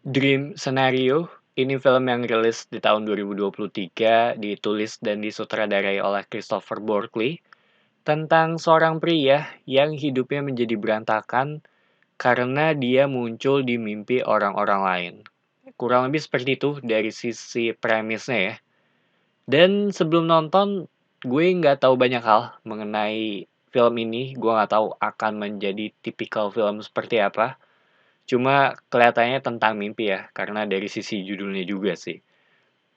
Dream Scenario, ini film yang rilis di tahun 2023, ditulis dan disutradarai oleh Christopher Borkley, tentang seorang pria yang hidupnya menjadi berantakan karena dia muncul di mimpi orang-orang lain. Kurang lebih seperti itu dari sisi premisnya ya. Dan sebelum nonton, gue nggak tahu banyak hal mengenai film ini. Gue nggak tahu akan menjadi tipikal film seperti apa. Cuma kelihatannya tentang mimpi ya, karena dari sisi judulnya juga sih.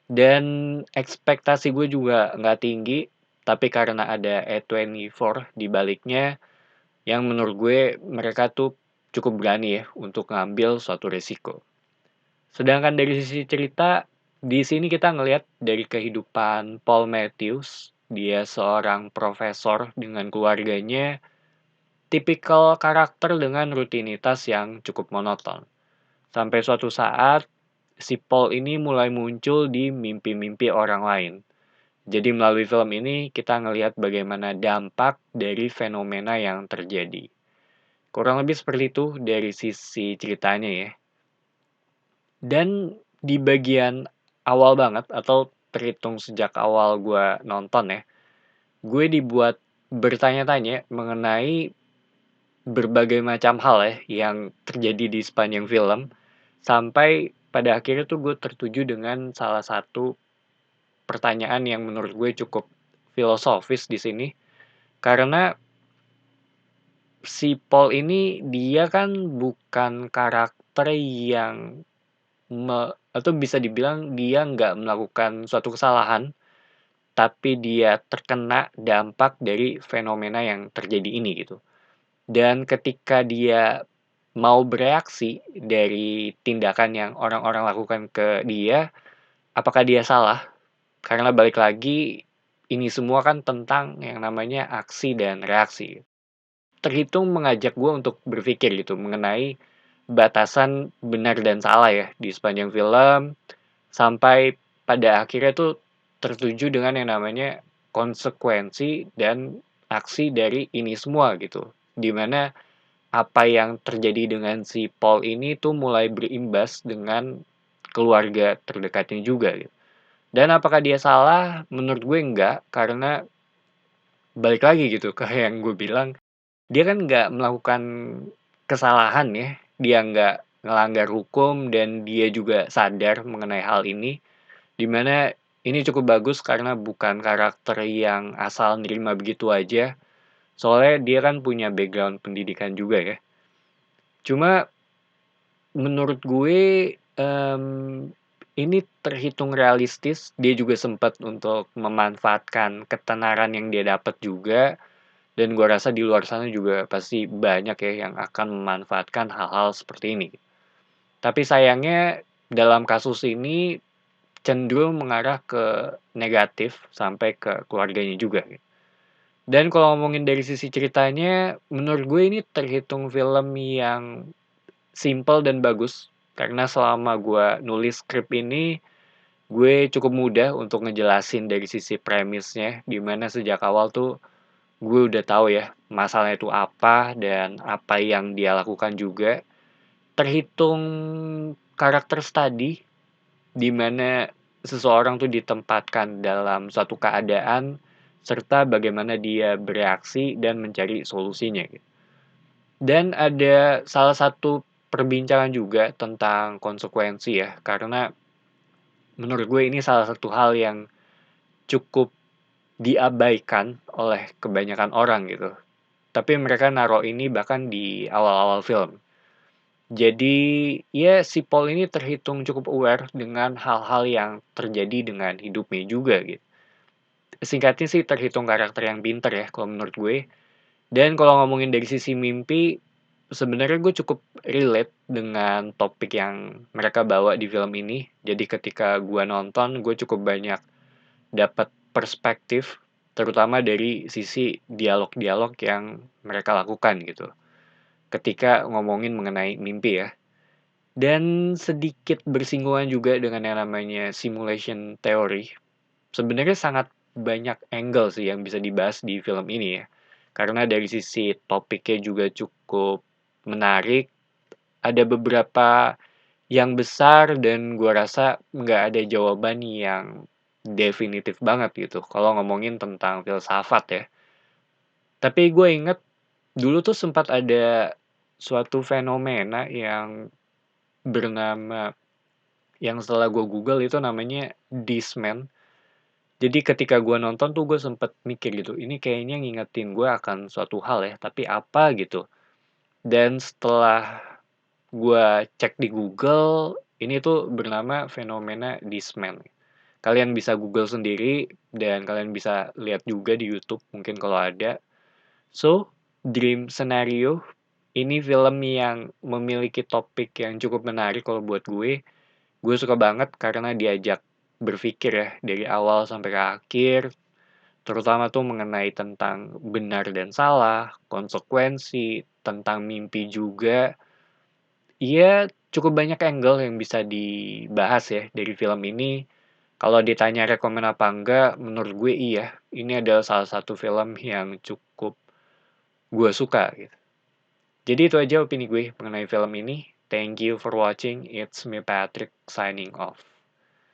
Dan ekspektasi gue juga nggak tinggi, tapi karena ada A24 di baliknya, yang menurut gue mereka tuh cukup berani ya untuk ngambil suatu resiko. Sedangkan dari sisi cerita, di sini kita ngelihat dari kehidupan Paul Matthews, dia seorang profesor dengan keluarganya, tipikal karakter dengan rutinitas yang cukup monoton. Sampai suatu saat, si Paul ini mulai muncul di mimpi-mimpi orang lain. Jadi melalui film ini kita ngelihat bagaimana dampak dari fenomena yang terjadi. Kurang lebih seperti itu dari sisi ceritanya ya. Dan di bagian awal banget atau terhitung sejak awal gue nonton ya, gue dibuat bertanya-tanya mengenai berbagai macam hal ya yang terjadi di sepanjang film, sampai pada akhirnya tuh gue tertuju dengan salah satu pertanyaan yang menurut gue cukup filosofis di sini. Karena si Paul ini dia kan bukan karakter yang atau bisa dibilang dia nggak melakukan suatu kesalahan, tapi dia terkena dampak dari fenomena yang terjadi ini gitu. Dan ketika dia mau bereaksi dari tindakan yang orang-orang lakukan ke dia, apakah dia salah? Karena balik lagi, ini semua kan tentang yang namanya aksi dan reaksi. Terhitung mengajak gue untuk berpikir gitu mengenai batasan benar dan salah ya di sepanjang film, sampai pada akhirnya tuh tertuju dengan yang namanya konsekuensi dan aksi dari ini semua gitu. Dimana apa yang terjadi dengan si Paul ini tuh mulai berimbas dengan keluarga terdekatnya juga gitu. Dan apakah dia salah? Menurut gue enggak, karena balik lagi gitu kayak yang gue bilang, dia kan nggak melakukan kesalahan ya, dia nggak ngelanggar hukum dan dia juga sadar mengenai hal ini, di mana ini cukup bagus karena bukan karakter yang asal nerima begitu aja, soalnya dia kan punya background pendidikan juga ya. Cuma menurut gue, ini terhitung realistis, dia juga sempat untuk memanfaatkan ketenaran yang dia dapat juga, dan gue rasa di luar sana juga pasti banyak ya yang akan memanfaatkan hal-hal seperti ini. Tapi sayangnya dalam kasus ini cenderung mengarah ke negatif sampai ke keluarganya juga gitu. Dan kalau ngomongin dari sisi ceritanya, menurut gue ini terhitung film yang simple dan bagus. Karena selama gue nulis skrip ini, gue cukup mudah untuk ngejelasin dari sisi premisnya, dimana sejak awal tuh gue udah tahu ya masalahnya itu apa dan apa yang dia lakukan juga. Terhitung karakter study, di mana seseorang tuh ditempatkan dalam suatu keadaan serta bagaimana dia bereaksi dan mencari solusinya gitu. Dan ada salah satu perbincangan juga tentang konsekuensi ya, karena menurut gue ini salah satu hal yang cukup diabaikan oleh kebanyakan orang gitu. Tapi mereka naruh ini bahkan di awal-awal film. Jadi, ya si Paul ini terhitung cukup aware dengan hal-hal yang terjadi dengan hidupnya juga gitu. Singkatnya sih terhitung karakter yang pinter ya kalau menurut gue. Dan kalau ngomongin dari sisi mimpi, sebenarnya gue cukup relate dengan topik yang mereka bawa di film ini. Jadi ketika gue nonton, gue cukup banyak dapat perspektif, terutama dari sisi dialog-dialog yang mereka lakukan gitu. Ketika ngomongin mengenai mimpi ya. Dan sedikit bersinggungan juga dengan yang namanya simulation theory. Sebenarnya sangat banyak angle sih yang bisa dibahas di film ini ya. Karena dari sisi topiknya juga cukup menarik. Ada beberapa yang besar dan gua rasa nggak ada jawaban yang definitif banget gitu kalau ngomongin tentang filsafat ya. Tapi gue inget dulu tuh sempat ada suatu fenomena yang bernama yang setelah gue Google itu namanya Discman. Jadi ketika gue nonton tuh gue sempet mikir gitu, ini kayaknya ngingetin gue akan suatu hal ya, tapi apa gitu. Dan setelah gue cek di Google, ini tuh bernama fenomena Discman. Kalian bisa Google sendiri dan kalian bisa lihat juga di YouTube mungkin kalau ada. So, Dream Scenario ini film yang memiliki topik yang cukup menarik kalau buat gue. Gue suka banget karena diajak berpikir ya dari awal sampai ke akhir, terutama tuh mengenai tentang benar dan salah, konsekuensi, tentang mimpi juga. Iya, cukup banyak angle yang bisa dibahas ya dari film ini. Kalau ditanya rekomen apa enggak, menurut gue iya. Ini adalah salah satu film yang cukup gue suka gitu. Jadi itu aja opini gue mengenai film ini. Thank you for watching. It's me Patrick signing off.